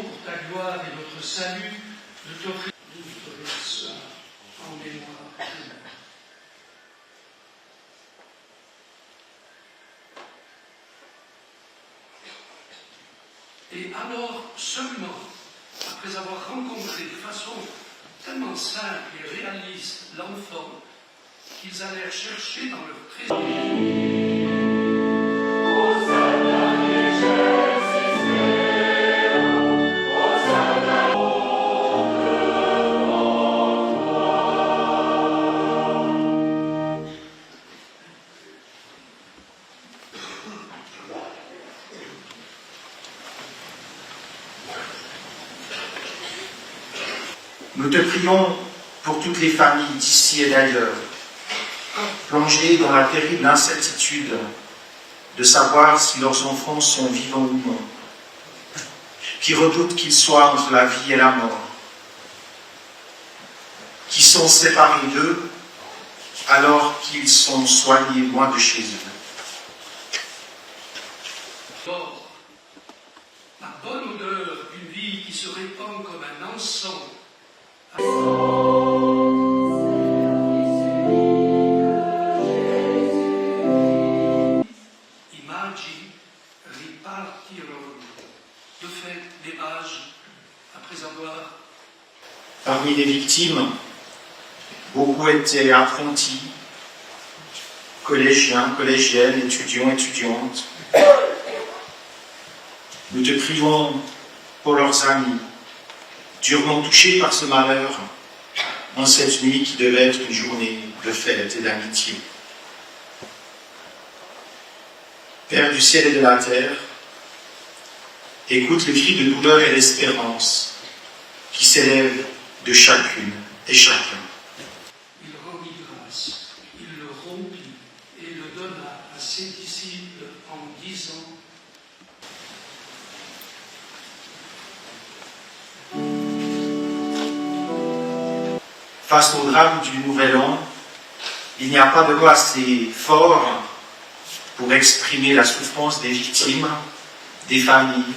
pour ta gloire et notre salut, de t'offrir ça en mémoire de nous. Et alors, seulement, après avoir rencontré de façon tellement simple et réaliste l'enfant, qu'ils allèrent chercher dans leur trésor. Nous te prions pour toutes les familles d'ici et d'ailleurs, plongées dans la terrible incertitude de savoir si leurs enfants sont vivants ou non, qui redoutent qu'ils soient entre la vie et la mort, qui sont séparés d'eux alors qu'ils sont soignés loin de chez eux. Or, la bonne odeur d'une vie qui se répand comme un encens. Immagini ripartirono. De fait, les mages, après avoir... Parmi les victimes, beaucoup étaient apprentis, collégiens, collégiennes, étudiants, étudiantes. Nous te prions pour leurs amis, durement touchés par ce malheur, en cette nuit qui devait être une journée de fête et d'amitié. Père du ciel et de la terre, écoute le cri de douleur et d'espérance qui s'élève de chacune et chacun. Il rendit grâce, il le rompit et le donna à ses disciples en disant: Face au drame du Nouvel An, il n'y a pas de mot assez fort pour exprimer la souffrance des victimes, des familles,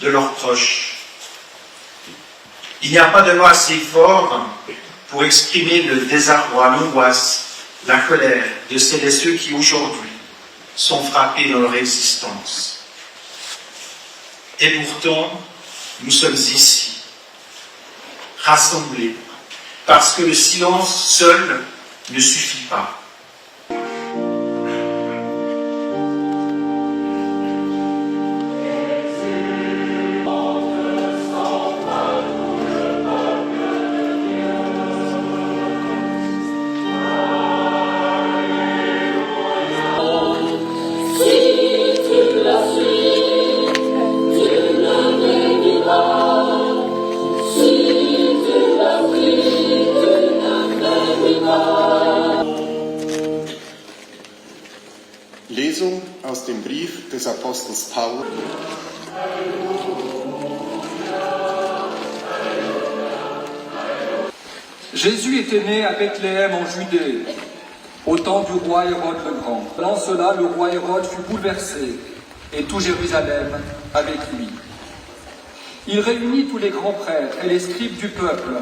de leurs proches. Il n'y a pas de mot assez fort pour exprimer le désarroi, l'angoisse, la colère de celles et ceux qui aujourd'hui sont frappés dans leur existence. Et pourtant, nous sommes ici, rassemblés, parce que le silence seul ne suffit pas. Lesung aus dem Brief des Apostels Paulus. Jésus était né à Bethléem en Judée, au temps du roi Hérode le Grand. Dans cela, le roi Hérode fut bouleversé, et tout Jérusalem avec lui. Il réunit tous les grands prêtres et les scribes du peuple.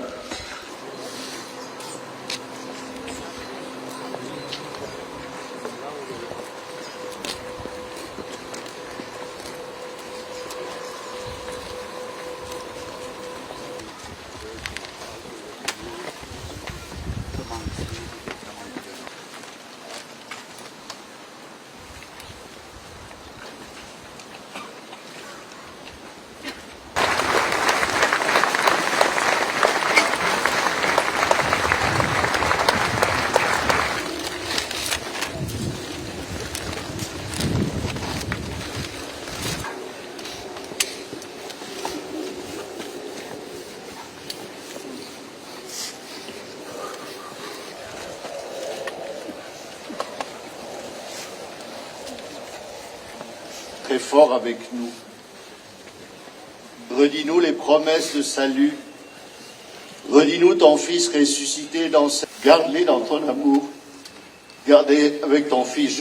Très fort avec nous. Redis-nous les promesses de salut. Redis-nous ton Fils ressuscité dans sa... Garde-les dans ton amour. Garde-les avec ton Fils.